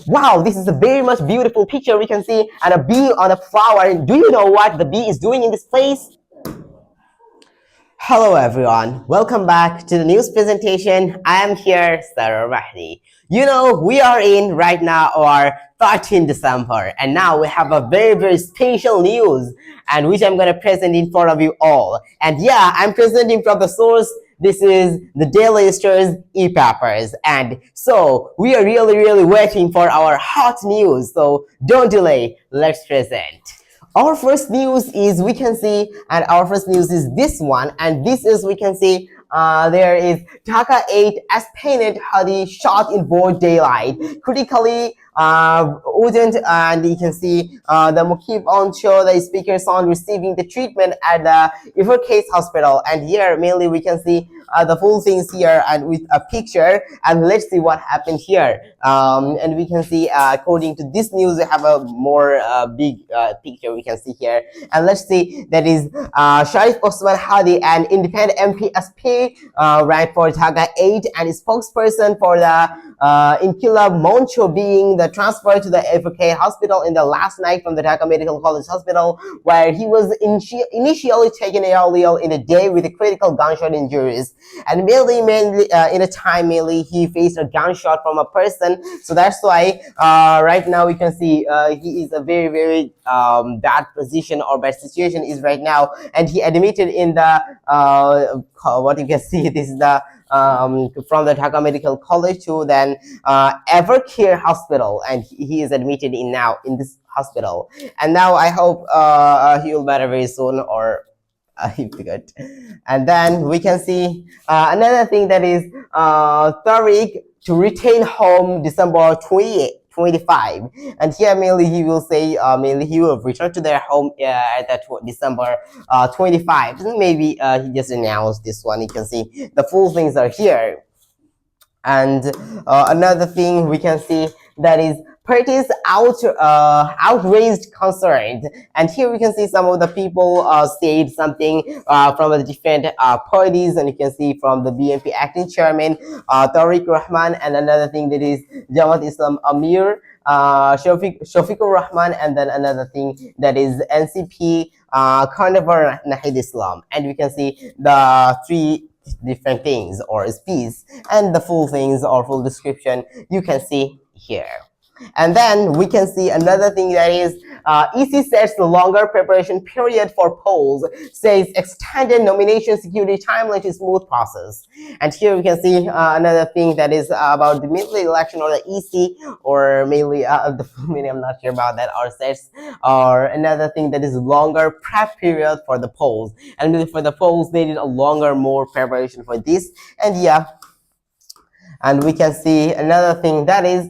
Wow, this is a very much beautiful picture we can see, and a bee on a flower. Do you know what the bee is doing in this place? Hello everyone, welcome back to the news presentation. I am here, Sarah Mahdi. You know, we are in right now our 13 December, and now we have a very special news, and which I'm gonna present in front of you all. And yeah, I'm presenting from the source. This is the Daily Star's e-papers, and so we are really waiting for our hot news. So don't delay, let's present. Our first news is we can see, and our first news is this one, and this is we can see there is Dhaka 8 as painted Hadi shot in broad daylight, critically urgent, and you can see the Mukib on show the speaker's on receiving the treatment at the Evercase Hospital, and here mainly we can see the full things here and with a picture, and let's see what happened here. And we can see according to this news we have a more big picture we can see here, and let's see that is Sharif Osman Hadi, an independent MPSP right for Dhaka 8 and spokesperson for the Inkilab Moncho being the transfer to the FK hospital in the last night from the Dhaka Medical College Hospital, where he was initially taken earlier in the day with critical gunshot injuries, and mainly in a time mainly he faced a gunshot from a person. So that's why right now we can see he is a very bad position or bad situation is right now, and he admitted in the what you can see, this is the from the Dhaka Medical College to then Evercare Hospital, and he is admitted in now in this hospital, and now I hope he will better very soon, or he good. And then we can see another thing that is Tariq to retain home December 2025, and here mainly he will say mainly he will return to their home at that December 25. Maybe he just announced this one. You can see the full things are here. And another thing we can see that is parties outraged concerns, and here we can see some of the people said something from the different parties, and you can see from the BNP acting chairman Tariq Rahman, and another thing that is Jamaat Islam Amir Shafiqur Rahman, and then another thing that is NCP Carnival Nahid Islam, and we can see the three different things or speeds, and the full things or full description you can see here. And then we can see another thing that is EC sets the longer preparation period for polls, says extended nomination security timeline to smooth process. And here we can see another thing that is about the midday election or the EC, or mainly the full meaning I'm not sure about that, or sets, or another thing that is longer prep period for the polls, and for the polls they did a longer more preparation for this. And yeah, and we can see another thing that is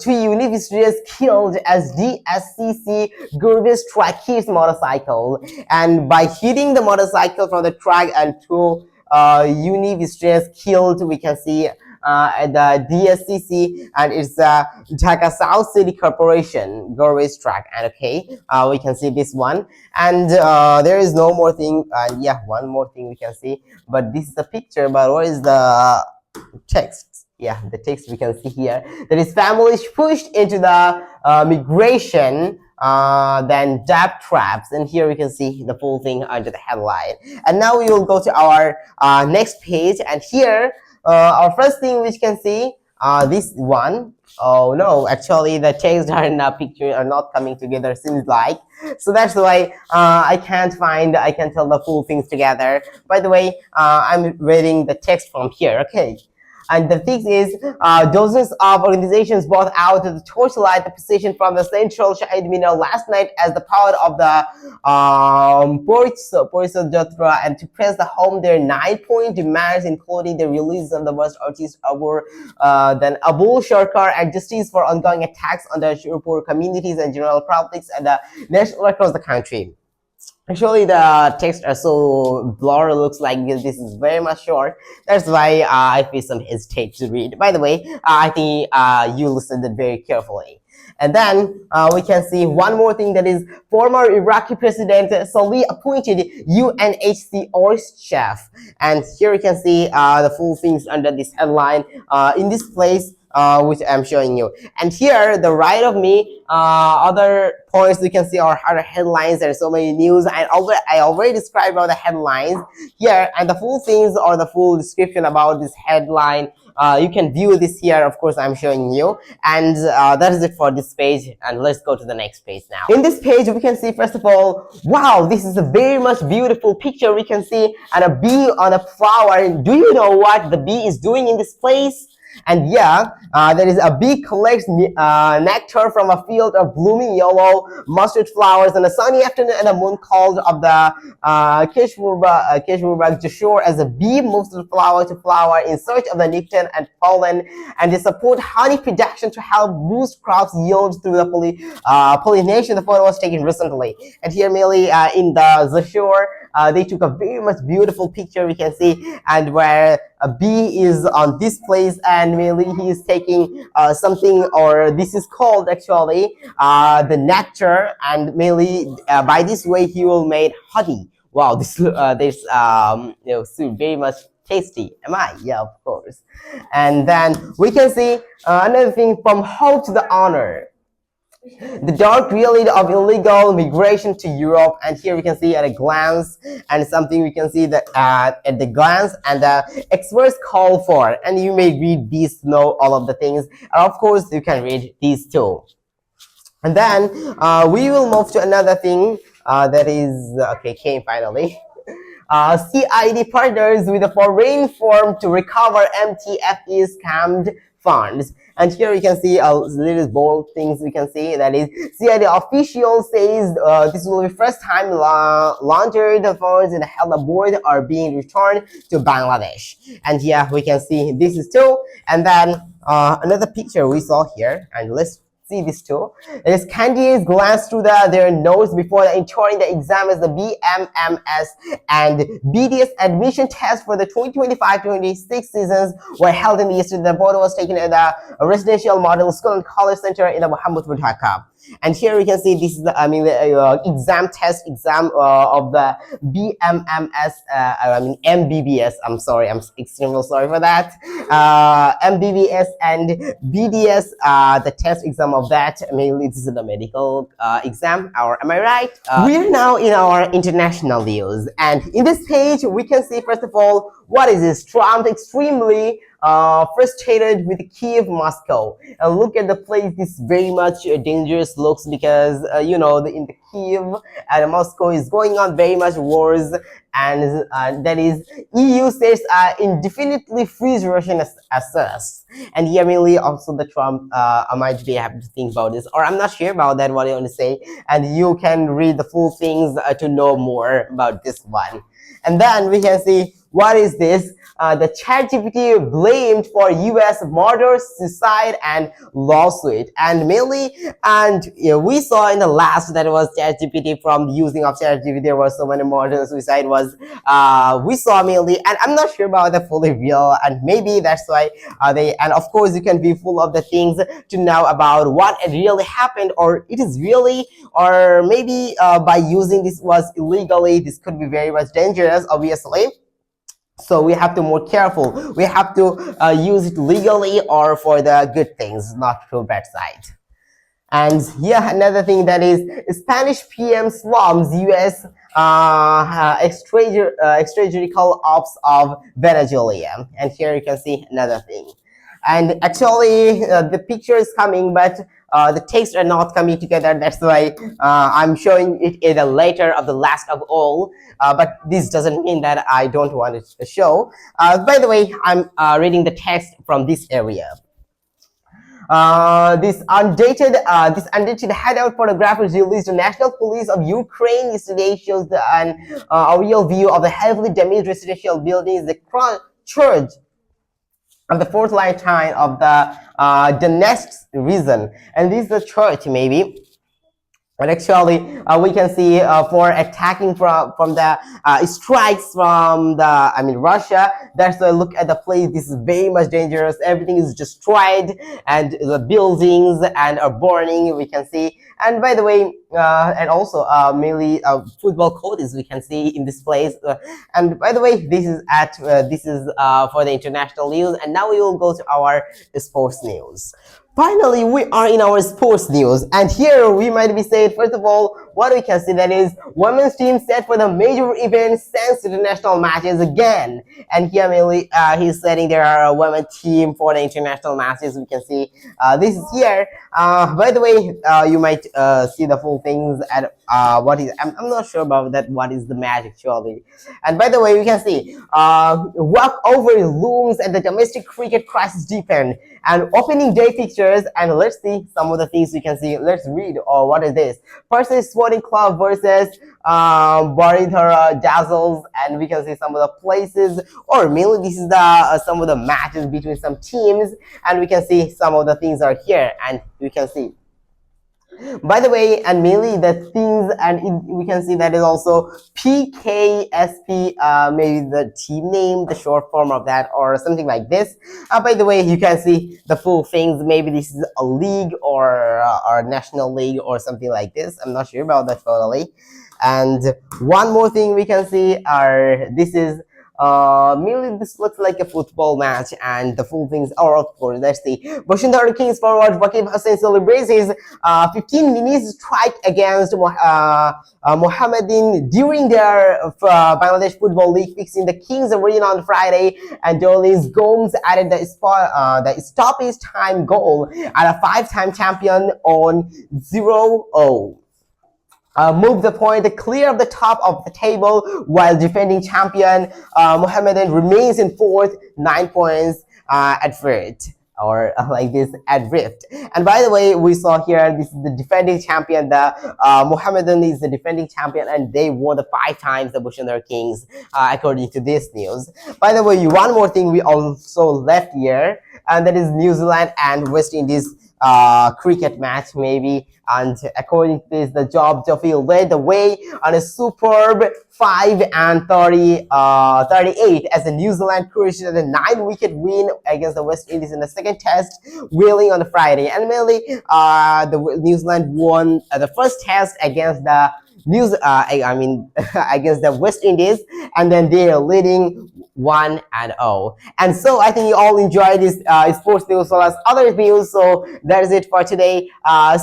two universities killed as DSCC Gurvis track his motorcycle, and by hitting the motorcycle from the track, and two universities killed we can see at the DSCC, and it's Dhaka South City Corporation Gurvis track. And okay, we can see this one, and there is no more thing, and yeah, one more thing we can see, but this is a picture, but what is the text? Yeah, the text we can see here, that is families pushed into the migration then debt traps, and here we can see the full thing under the headline. And now we will go to our next page, and here our first thing which can see this one. Oh no, actually the text and picture are not coming together, seems like, so that's why I can't tell the full things together. By the way, I'm reading the text from here, okay. And the thing is, dozens of organizations brought out to torchlight the position from the central Shahid Minar last night as the power of the Porisa Jatra, and to press the home their 9-point demands, including the release of the worst artist then Abul Sharkar, and justice for ongoing attacks on the Shirpur communities and general publics and the national across the country. Actually, the text are so blurry, looks like this is very much short. That's why I feel some hesitate to read. By the way, I think you listened very carefully. And then we can see one more thing, that is former Iraqi President Salih appointed UNHCR chef. And here you can see the full things under this headline. In this place, which I'm showing you. And here, the right of me, other points you can see are other headlines. There are so many news. I already described all the headlines here, and the full things or the full description about this headline. You can view this here. Of course, I'm showing you, and that is it for this page. And let's go to the next page now. In this page, we can see first of all, wow, this is a very much beautiful picture. We can see and a bee on a flower. Do you know what the bee is doing in this place? And yeah, there is a bee collects nectar from a field of blooming yellow mustard flowers on a sunny afternoon, and the moon called of the Keshwurba Jashore as a bee moves from flower to flower in search of the nectar and pollen, and they support honey production to help boost crops yield through the pollination. The photo was taken recently, and here merely in the Jashore, they took a very much beautiful picture we can see, and where a bee is on this place, and mainly he is taking something, or this is called actually the nectar, and mainly by this way he will make honey. Wow, this very much tasty. Am I? Yeah, of course. And then we can see another thing, from hope to the honor. The dark reality of illegal migration to Europe, and here we can see at a glance, and something we can see that at the glance, and the experts call for, and you may read these to know all of the things, and of course you can read these too. And then we will move to another thing that is came finally. CID partners with a foreign firm to recover MTFE scammed funds. And here you can see a little bold things we can see, that is CID official says this will be first time laundered funds and held aboard are being returned to Bangladesh. And here we can see this is too. And then another picture we saw here, and let's see this too. It is candidates glance through their notes before entering the exam as the BMMS and BDS admission test for the 2025-26 seasons were held in yesterday. The photo was taken at the Residential Model School and College Center in the Mohammadpur, Dhaka. And here we can see this is the exam of the BMMS, MBBS. I'm sorry, I'm extremely sorry for that. MBBS and BDS, the test exam of that. Mainly this is the medical exam, or am I right? We're now in our international news, and in this page we can see first of all, what is this? Trump extremely frustrated with Kiev, Moscow. And look at the place. This very much dangerous looks, because in the Kiev and Moscow is going on very much wars, and that is EU says indefinitely freeze Russian assets. And here mainly also the Trump might be happy to think about this, or I'm not sure about that, what I want to say, and you can read the full things to know more about this one. And then we can see, what is this? The ChatGPT blamed for U.S. murder, suicide, and lawsuit. And mainly, we saw in the last that was ChatGPT, from using of ChatGPT, there was so many murder, suicide was, we saw mainly, and I'm not sure about the fully real, and maybe that's why and of course you can be full of the things to know about what really happened, or it is really, or maybe by using this was illegally. This could be very much dangerous, obviously. So we have to be more careful. We have to use it legally or for the good things, not to bad side. And yeah, another thing, that is Spanish PM slums U.S. extrajudicial ops of Venezuela. And here you can see another thing. And actually, the picture is coming, but the texts are not coming together. That's why I'm showing it in the later of the last of all. But this doesn't mean that I don't want it to show. By the way, I'm reading the text from this area. This undated hideout photograph was released to National Police of Ukraine yesterday. Shows an aerial view of the heavily damaged residential buildings, the church of the fourth lifetime of the Donetsk region, and this is the church maybe. And actually, we can see for attacking from the strikes from the Russia. That's why look at the place. This is very much dangerous. Everything is destroyed, and the buildings and are burning. We can see. And by the way, and also mainly football coaches we can see in this place. And by the way, this is for the international news. And now we will go to our sports news. Finally, we are in our sports news, and here we might be saying, first of all, what we can see that is women's team set for the major event since international matches again. And here mainly he's setting their women team for the international matches. We can see this is here. By the way, you might see the full things at what is I'm not sure about that. What is the match actually? And by the way, we can see walkover looms at the domestic cricket crisis deepen and opening day fixtures. And let's see some of the things we can see. Let's read. Or what is this? Percy Sporting Club versus Barithara Dazzles, and we can see some of the places, or mainly this is the some of the matches between some teams, and we can see some of the things are here, and we can see. By the way, and mainly the things, and we can see that is also PKSP, maybe the team name, the short form of that, or something like this. By the way, you can see the full things. Maybe this is a league or national league or something like this. I'm not sure about that totally. And one more thing we can see are this is mainly this looks like a football match, and the full things are, of course, let's see. Bashundhara Kings forward Waqib Hussain celebrates his 15 minutes strike against Mohammedan during their Bangladesh Football League fixing the Kings Arena on Friday, and Dolis Gomes added the stoppage time goal at a 5-time champion on 0-0. Move the point clear of the top of the table, while defending champion Mohammedan remains in fourth, 9 points adrift, or like this adrift. And by the way, we saw here this is the defending champion. The Mohammedan is the defending champion, and they won the 5 times the Bashundhara Kings, according to this news. By the way, one more thing we also left here, and that is New Zealand and West Indies cricket match maybe. And according to this, the Job Duffy led the way on a superb 5-38 as the New Zealand cruised a 9-wicket win against the West Indies in the second test, wheeling on the Friday. And mainly the New Zealand won the first test against the against the West Indies, and then they are leading 1-0. And so I think you all enjoyed this sports news as well as other news. So that is it for today.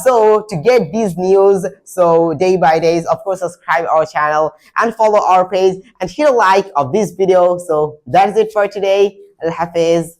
So to get these news, so day by day, of course, subscribe our channel and follow our page and hit a like of this video. So that is it for today. Allah Hafiz.